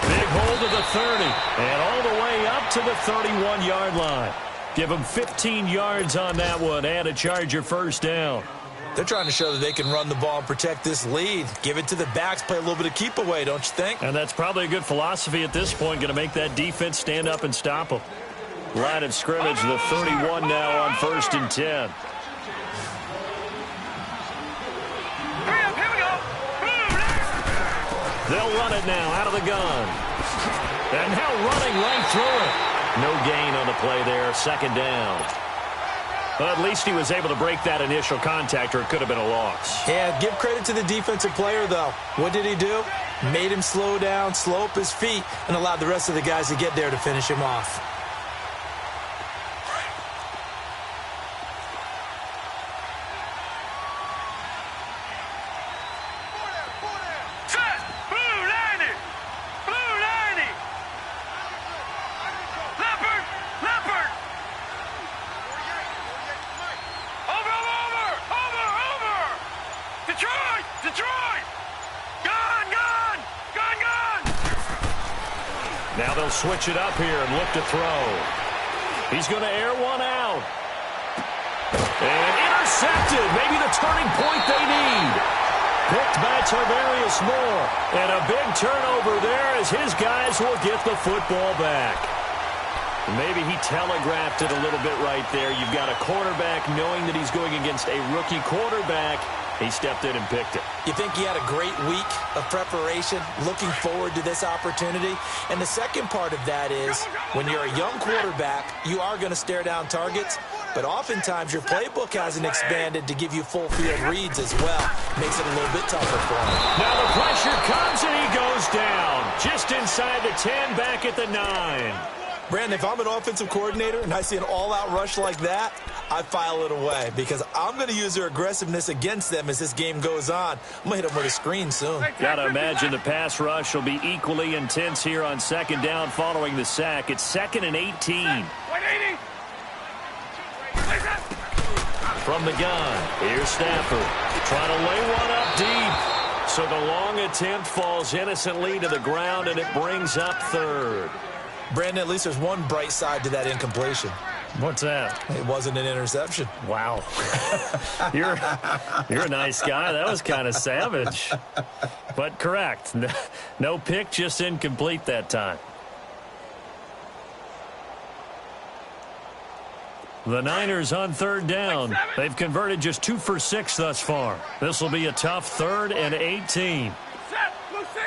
Speaker 2: Big hold of the 30, and all the way up to the 31-yard line. Give them 15 yards on that one, and a Charger first down.
Speaker 3: They're trying to show that they can run the ball and protect this lead. Give it to the backs, play a little bit of keep away, don't you think?
Speaker 2: And that's probably a good philosophy at this point, going to make that defense stand up and stop them. Line of scrimmage, the 31 now on 1st and 10. They'll run it now out of the gun. And now running right through it. No gain on the play there. 2nd down. Well, at least he was able to break that initial contact, or it could have been a loss.
Speaker 3: Yeah, give credit to the defensive player, though. What did he do? Made him slow down, slow up his feet, and allowed the rest of the guys to get there to finish him off.
Speaker 2: Now they'll switch it up here and look to throw. He's going to air one out. And intercepted. Maybe the turning point they need. Picked by Tarvarius Moore. And a big turnover there as his guys will get the football back. Maybe he telegraphed it a little bit right there. You've got a quarterback knowing that he's going against a rookie quarterback. He stepped in and picked it.
Speaker 3: You think he had a great week of preparation, looking forward to this opportunity? And the second part of that is, when you're a young quarterback, you are going to stare down targets, but oftentimes your playbook hasn't expanded to give you full field reads as well. Makes it a little bit tougher for him.
Speaker 2: Now the pressure comes and he goes down. Just inside the 10, back at the 9.
Speaker 3: Brandon, if I'm an offensive coordinator and I see an all-out rush like that, I file it away because I'm going to use their aggressiveness against them as this game goes on. I'm going to hit them with a screen soon.
Speaker 2: Got to imagine the pass rush will be equally intense here on 2nd down following the sack. It's 2nd and 18. from the gun. Here's Stafford trying to lay one up deep. So the long attempt falls innocently to the ground, and it brings up third.
Speaker 3: Brandon, at least there's one bright side to that incompletion.
Speaker 2: What's that?
Speaker 3: It wasn't an interception.
Speaker 2: Wow. You're a nice guy. That was kind of savage. But correct. No pick, just incomplete that time. The Niners on third down. They've converted just 2 for 6 thus far. This will be a tough 3rd and 18.
Speaker 1: Set, blue 60.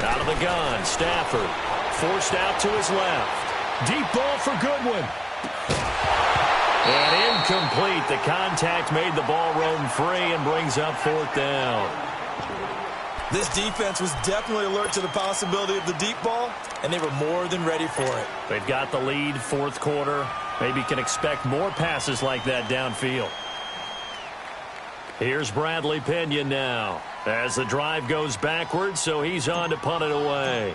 Speaker 2: Out of the gun, Stafford forced out to his left. Deep ball for Goodwin. And incomplete. The contact made the ball roam free and brings up 4th down.
Speaker 3: This defense was definitely alert to the possibility of the deep ball, and they were more than ready for it.
Speaker 2: They've got the lead, 4th quarter. Maybe can expect more passes like that downfield. Here's Bradley Pinion now as the drive goes backwards, so he's on to punt it away.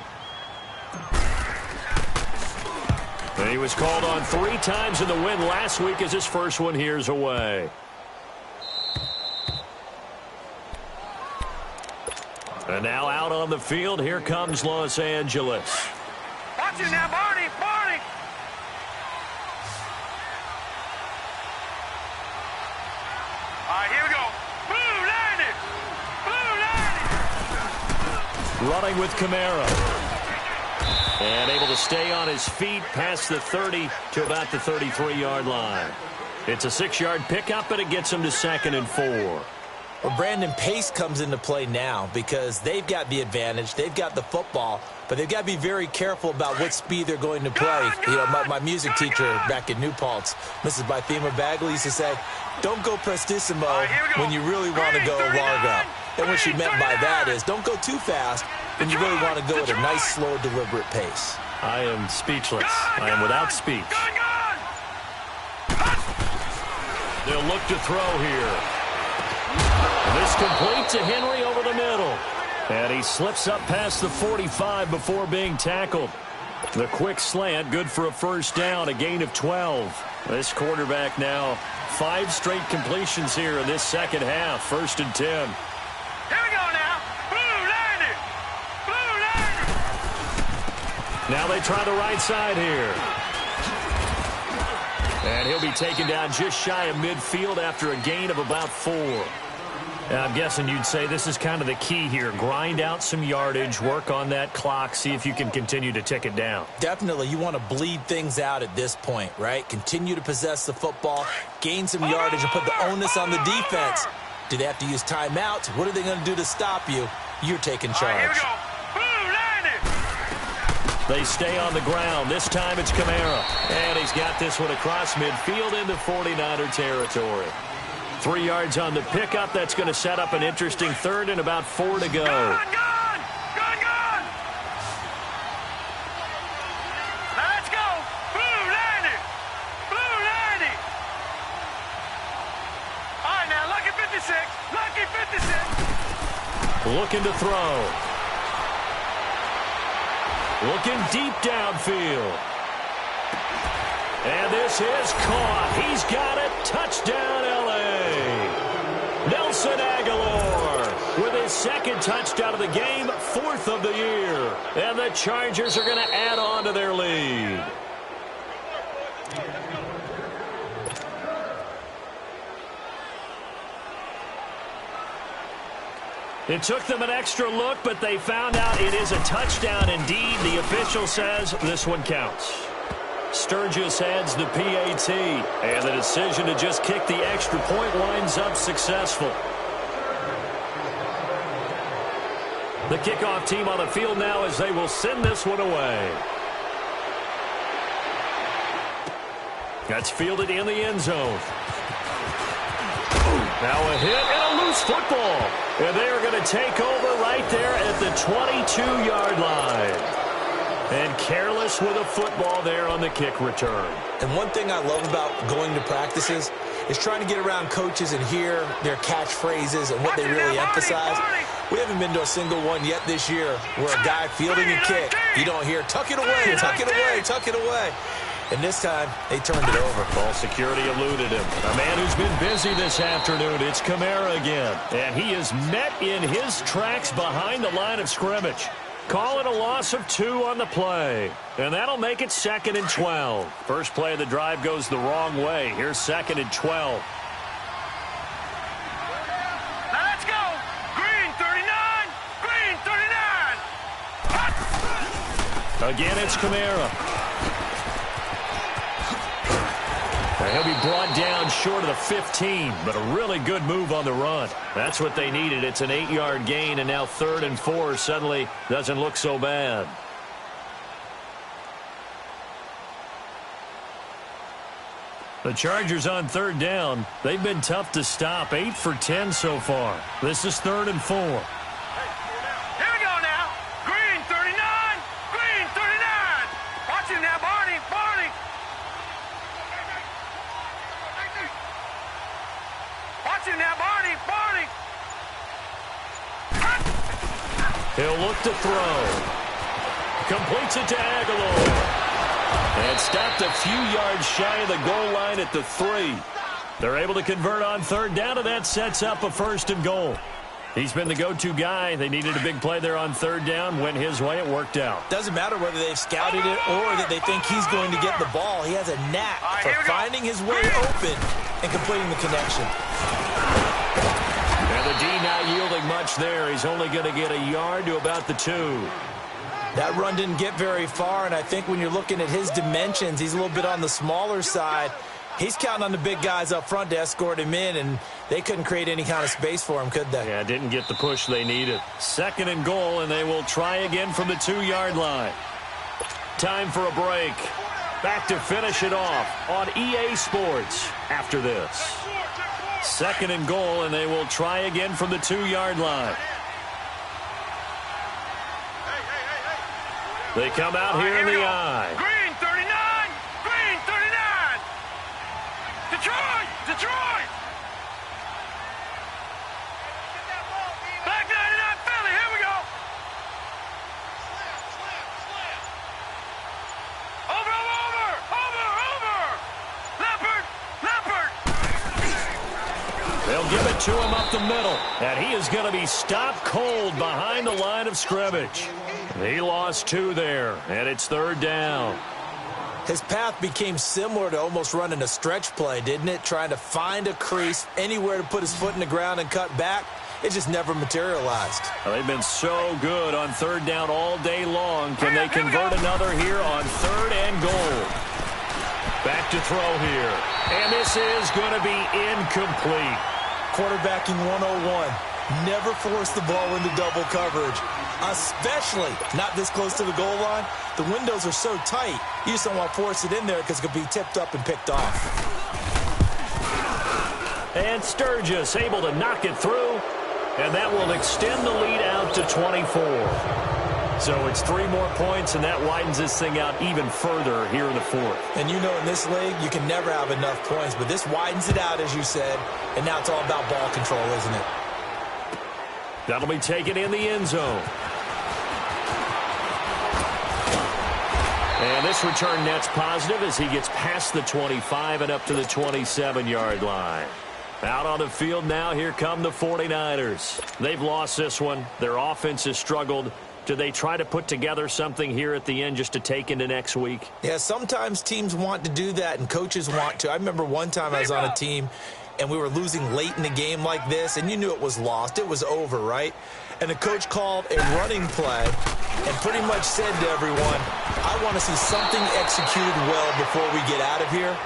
Speaker 2: And he was called on 3 times in the win last week as his first one here's away. And now out on the field, here comes Los Angeles.
Speaker 1: Watch it now, Barney, Barney. All right, here we go. Blue 90. Blue 90.
Speaker 2: Running with Kamara. And able to stay on his feet past the 30 to about the 33-yard line. It's a 6-yard pickup, but it gets him to 2nd and 4.
Speaker 3: Well, Brandon, pace comes into play now because they've got the advantage. They've got the football, but they've got to be very careful about what speed they're going to play. You know, my music teacher back in New Paltz, Mrs. Bythema Bagley, used to say, don't go prestissimo when you really want to go largo. And what she meant by that is don't go too fast when you really want to go at a nice, slow, deliberate pace.
Speaker 2: I am speechless. I am without speech. They'll look to throw here. This complete to Henry over the middle. And he slips up past the 45 before being tackled. The quick slant, good for a 1st down, a gain of 12. This quarterback now 5 straight completions here in this 2nd half. 1st and 10.
Speaker 1: Here we go now. Blue 90. Blue 90.
Speaker 2: Now they try the right side here. And he'll be taken down just shy of midfield after a gain of about 4. I'm guessing you'd say this is kind of the key here. Grind out some yardage, work on that clock, see if you can continue to tick it down.
Speaker 3: Definitely. You want to bleed things out at this point, right? Continue to possess the football, gain some yardage, and put the onus on the defense. Do they have to use timeouts? What are they going to do to stop you? You're taking charge.
Speaker 1: Here we go. Blue 90.
Speaker 2: They stay on the ground. This time it's Kamara. And he's got this one across midfield into 49er territory. 3 yards on the pickup. That's going to set up an interesting 3rd and about 4 to go.
Speaker 1: Gun. Let's go. Blue 90. Blue 90. All right, now, lucky 56. Lucky 56.
Speaker 2: Looking to throw. Looking deep downfield. And this is caught. He's got it. Touchdown, L.A. Nelson Aguilar with his 2nd touchdown of the game, 4th of the year. And the Chargers are going to add on to their lead. It took them an extra look, but they found out it is a touchdown indeed. The official says this one counts. Sturgis heads the PAT, and the decision to just kick the extra point winds up successful. The kickoff team on the field now as they will send this one away. That's fielded in the end zone. Now a hit and a loose football. And they are going to take over right there at the 22-yard line. And careless with a football there on the kick return.
Speaker 3: And one thing I love about going to practices is trying to get around coaches and hear their catchphrases and what they really emphasize. We haven't been to a single one yet this year where a guy fielding a kick, you don't hear, tuck it away, tuck it away, tuck it away. And this time, they turned it over.
Speaker 2: Ball security eluded him. A man who's been busy this afternoon, it's Kamara again. And he is met in his tracks behind the line of scrimmage. Call it a loss of 2 on the play. And that'll make it 2nd and 12. First play of the drive goes the wrong way. Here's 2nd and 12.
Speaker 1: Now let's go. Green 39. Green 39.
Speaker 2: Again, it's Kamara. He'll be brought down short of the 15, but a really good move on the run. That's what they needed. It's an 8-yard gain, and now 3rd and 4 suddenly doesn't look so bad. The Chargers on 3rd down. They've been tough to stop. 8 for 10 so far. This is 3rd and 4.
Speaker 1: Here we go now. Green 39. Green 39. Watch him now, Barney. Barney. Watch him now, Barney. Barney.
Speaker 2: He'll look to throw. Completes it to Aguilar. And stopped a few yards shy of the goal line at the 3. They're able to convert on 3rd down, and that sets up a 1st and goal. He's been the go-to guy. They needed a big play there on 3rd down. Went his way. It worked out.
Speaker 3: Doesn't matter whether they've scouted it or that they think he's going to get the ball. He has a knack for finding his way open and completing the connection.
Speaker 2: And the D not yielding much there. He's only going to get a yard to about the 2.
Speaker 3: That run didn't get very far, and I think when you're looking at his dimensions, he's a little bit on the smaller side. He's counting on the big guys up front to escort him in, and they couldn't create any kind of space for him, could they?
Speaker 2: Yeah, didn't get the push they needed. 2nd and goal, and they will try again from the 2-yard line. Time for a break. Back to finish it off on EA Sports after this. 2nd and goal, and they will try again from the 2-yard line. They come out here in the eye.
Speaker 1: Green 39. Green 39. Detroit. Detroit. Black 99 Philly. Here we go. Over. Leopard.
Speaker 2: They'll give it to him up the middle. And he is going to be stopped cold behind the line of scrimmage. He lost 2 there, and it's 3rd down.
Speaker 3: His path became similar to almost running a stretch play, didn't it? Trying to find a crease, anywhere to put his foot in the ground and cut back. It just never materialized.
Speaker 2: Well, they've been so good on 3rd down all day long. Can they convert another here on 3rd and goal? Back to throw here. And this is going to be incomplete.
Speaker 3: Quarterbacking 101. Never force the ball into double coverage, especially not this close to the goal line. The windows are so tight, you just don't want to force it in there because it could be tipped up and picked off.
Speaker 2: And Sturgis able to knock it through, and that will extend the lead out to 24. So it's 3 more points, and that widens this thing out even further here in the 4th.
Speaker 3: And you know in this league, you can never have enough points, but this widens it out, as you said, and now it's all about ball control, isn't it?
Speaker 2: That'll be taken in the end zone. And this return net's positive as he gets past the 25 and up to the 27-yard line. Out on the field now, here come the 49ers. They've lost this one. Their offense has struggled. Do they try to put together something here at the end just to take into next week?
Speaker 3: Yeah, sometimes teams want to do that and coaches want to. I remember one time I was on a team and we were losing late in the game like this, and you knew it was lost. It was over, right? And the coach called a running play and pretty much said to everyone, I want to see something executed well before we get out of here.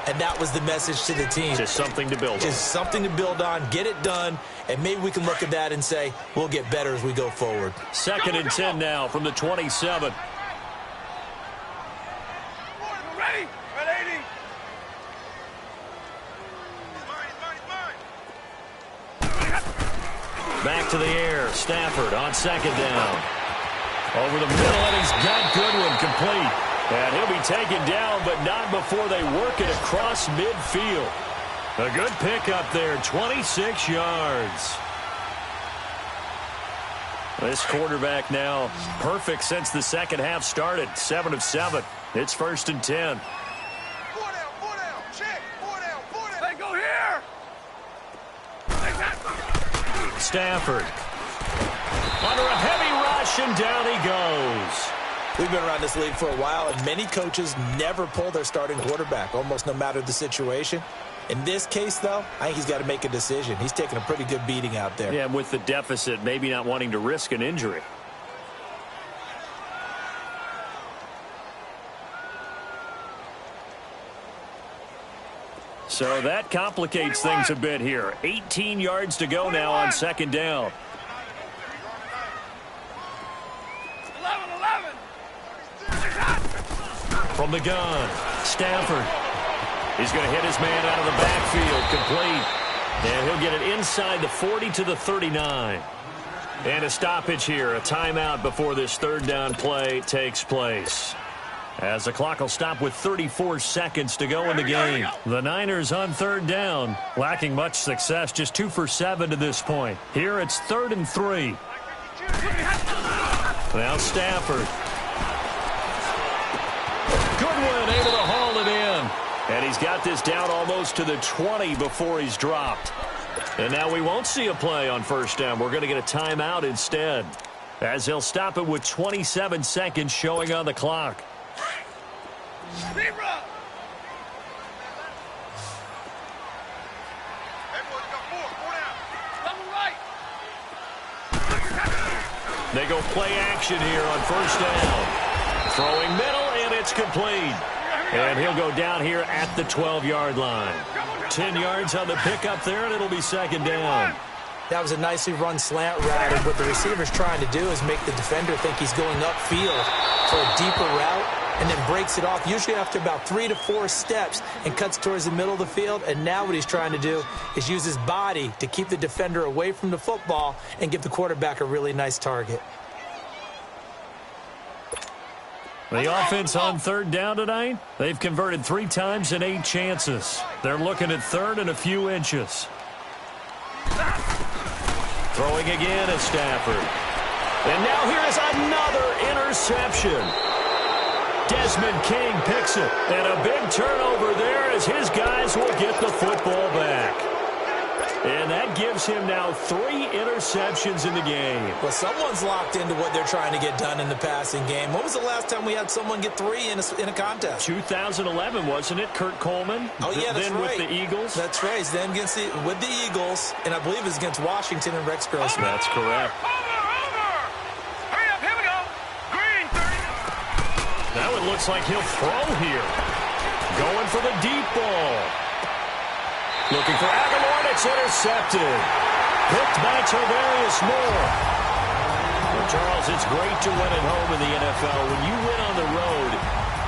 Speaker 3: And that was the message to the team.
Speaker 2: Just something to build on.
Speaker 3: Just something to build on, get it done, and maybe we can look at that and say, we'll get better as we go forward.
Speaker 2: 2nd and 10 now from the 27.
Speaker 1: Ready? Ready?
Speaker 2: Back to the air. Stafford on 2nd down. Over the middle, and he's got Goodwin complete. And he'll be taken down, but not before they work it across midfield. A good pick up there, 26 yards. This quarterback now perfect since the second half started. 7 of 7. It's 1st and 10.
Speaker 1: Four down, check. Four down. Hey, go here.
Speaker 2: Stafford. Under a heavy rush, and down he goes.
Speaker 3: We've been around this league for a while, and many coaches never pull their starting quarterback, almost no matter the situation. In this case, though, I think he's got to make a decision. He's taking a pretty good beating out there.
Speaker 2: Yeah, with the deficit, maybe not wanting to risk an injury. So that complicates things a bit here. 18 yards to go now on 2nd down.
Speaker 1: 11.
Speaker 2: From the gun, Stafford. He's going to hit his man out of the backfield, complete. And he'll get it inside the 40 to the 39. And a stoppage here, a timeout before this 3rd down play takes place. As the clock will stop with 34 seconds to go in the game. The Niners on 3rd down, lacking much success, just 2 for 7 to this point. Here it's 3rd and 3. Now Stafford. Goodwin able to haul it in. And he's got this down almost to the 20 before he's dropped. And now we won't see a play on 1st down. We're going to get a timeout instead, as he'll stop it with 27 seconds showing on the clock. They go play action here on 1st down. Throwing middle, and it's complete. And he'll go down here at the 12-yard line. 10 yards on the pickup there, and it'll be 2nd down.
Speaker 3: That was a nicely run slant route, and what the receiver's trying to do is make the defender think he's going upfield for a deeper route, and then breaks it off, usually after about 3 to 4 steps, and cuts towards the middle of the field. And now what he's trying to do is use his body to keep the defender away from the football and give the quarterback a really nice target.
Speaker 2: The offense on 3rd down tonight, they've converted 3 times in 8 chances. They're looking at 3rd and a few inches. Throwing again at Stafford. And now here is another interception. Desmond King picks it. And a big turnover there as his guys will get the football back. And that gives him now 3 interceptions in the game.
Speaker 3: Well, someone's locked into what they're trying to get done in the passing game. When was the last time we had someone get 3 in a contest?
Speaker 2: 2011, wasn't it? Kurt Coleman?
Speaker 3: Oh, yeah, that's
Speaker 2: then
Speaker 3: right.
Speaker 2: With the Eagles?
Speaker 3: That's right. Then with the Eagles, and I believe it's against Washington and Rex Grossman.
Speaker 2: That's correct.
Speaker 1: Hurry up, here we go. Green, 30.
Speaker 2: Now it looks like he'll throw here. Going for the deep ball. Looking for Aguilar, and it's intercepted. Picked by Tavarius Moore. Well, Charles, it's great to win at home in the NFL. When you win on the road,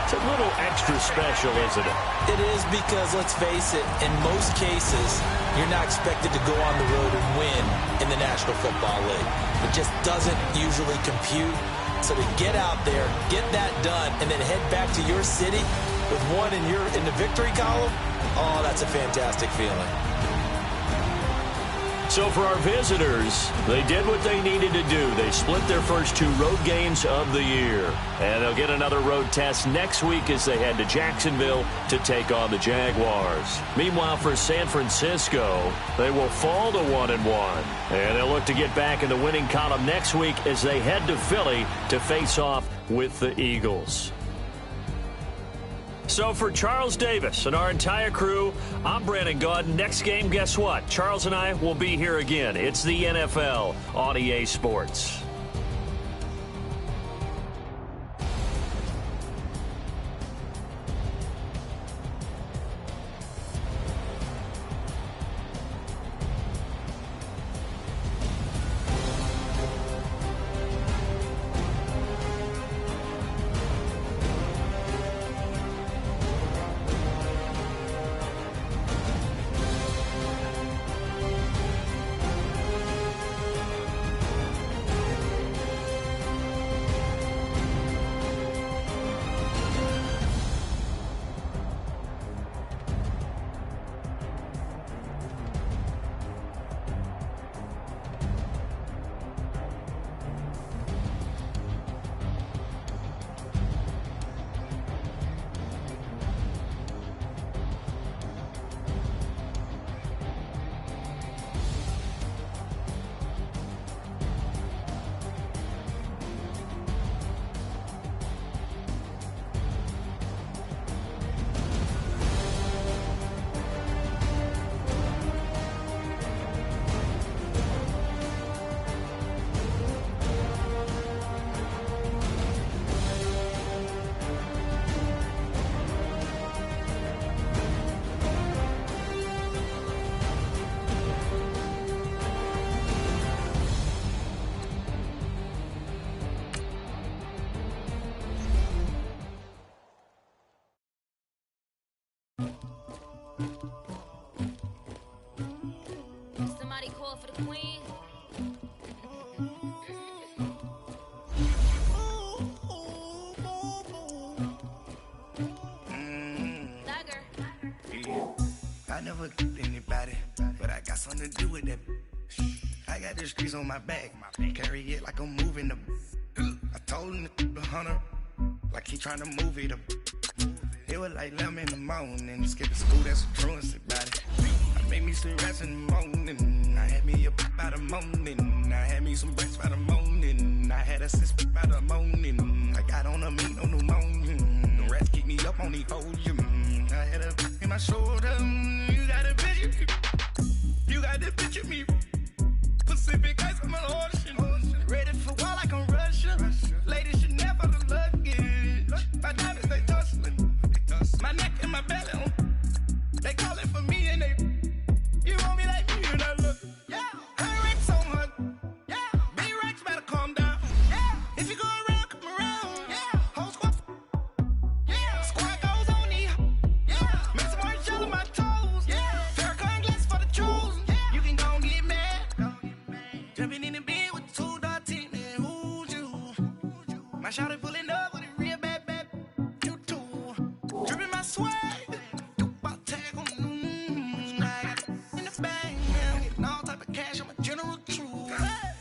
Speaker 2: it's a little extra special, isn't it?
Speaker 3: It is, because, let's face it, in most cases, you're not expected to go on the road and win in the National Football League. It just doesn't usually compute. So to get out there, get that done, and then head back to your city with one in the victory column, oh, that's a fantastic feeling.
Speaker 2: So for our visitors, they did what they needed to do. They split their first 2 road games of the year. And they'll get another road test next week as they head to Jacksonville to take on the Jaguars. Meanwhile, for San Francisco, they will fall to 1-1. And they'll look to get back in the winning column next week as they head to Philly to face off with the Eagles. So for Charles Davis and our entire crew, I'm Brandon Gaudin. Next game, guess what? Charles and I will be here again. It's the NFL on EA Sports.
Speaker 4: Somebody call for the queen.
Speaker 5: I never did anybody, but I got something to do with that. I got the streets on my back, carry it like I'm moving the. I told him to hunter, like he trying to move it up. It was like 11 in the morning, skip the school, that's a truancy about it. I made me some rest in the morning, I had me a pop by the morning, I had me some breaks by the morning, I had a sis by the morning, I got on a meat on the morning, the rats keep me up on the podium, I had a in my shoulder, you got a picture, you got the picture me, Pacific ice on my ocean, ready for war like I'm Russian, ladies should never the luggage, my diamonds they tussling. My neck and my belly, they calling for me and they, you want me like me and I look, yeah, her racks on her, yeah, big racks better calm down, yeah, if you go around, come around, yeah, whole squad, yeah, squad goes on me, yeah, make some orange gel on my toes, yeah, Farrakhan glass for the chosen, yeah, you can go and get mad, jumping in the bed with 2 dark teeth, man, who's you, my shawty pulling up with a real bad, dripping my swag, about tag on I got in the bag, man. Getting all type of cash, I'm a general truth.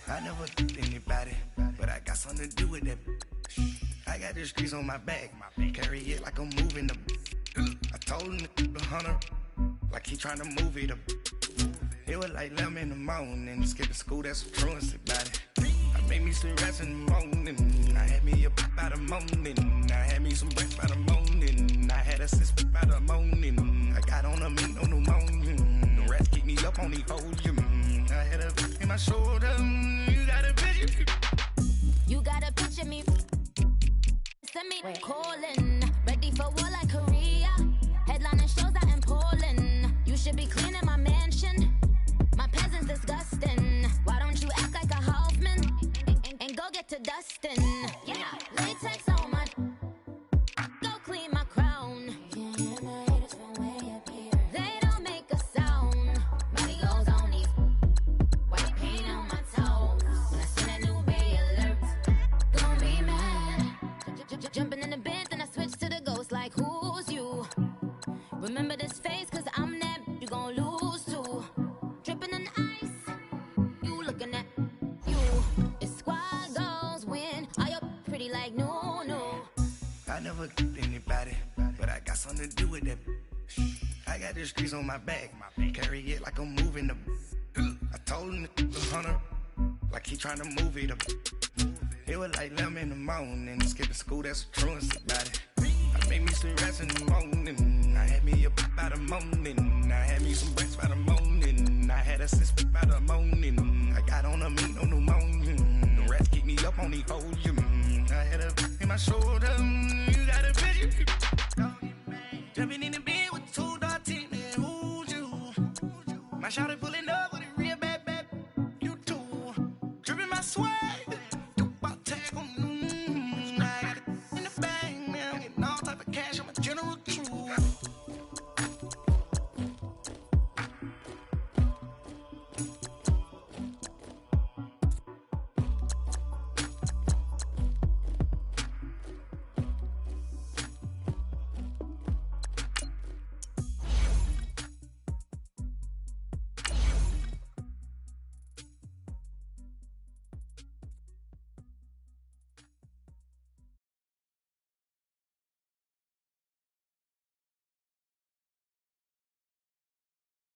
Speaker 5: I never did anybody, but I got something to do with that. I got the streets on my back, carry it like I'm moving the. I told him to hunter, like he trying to move it up. It was like 11 in the morning, skip the school, that's a truancy about it. I made me some rest in the morning, I had me a pop by the morning, I had me some breaks by the morning, I had a sis by the morning, I got on a meat on the morning, the rats keep me up on the podium, I had a in my shoulder, you got a picture.
Speaker 4: You got a picture me. Send me calling, ready for war like Korea. Headlining shows out in Poland. You should be cleaning my mansion. My peasants disgusting. Why don't you act like a Hoffman and go get to dustin'? Yeah, latex on my. Go clean my crown. They don't make a sound. Body goes on these. White paint on my toes. When I send a new bay alert, gon' be mad. Jumping in the bed, then I switch to the ghost like who's you? Remember this face, cause I'm that you gon' lose too. Dripping in ice, you looking at you. It's squad goals win. Are you pretty like no, no?
Speaker 5: I never did anybody, but I got something to do with that. I got the streets on my back, carry it like I'm moving the. I told him to hunter, like he trying to move it up. It was like 11 in the morning, skip the school, that's a truancy about it. I made me some rest in the morning, I had me a pop by the morning, I had me some breaks by the morning, I had a sis by the morning, I got on a meat on the morning, the rats keep me up on the podium, I had a in my shoulder, you got a picture. Jumping in the bed with 2 dark teeth, man, who's you? My shawty pulling up.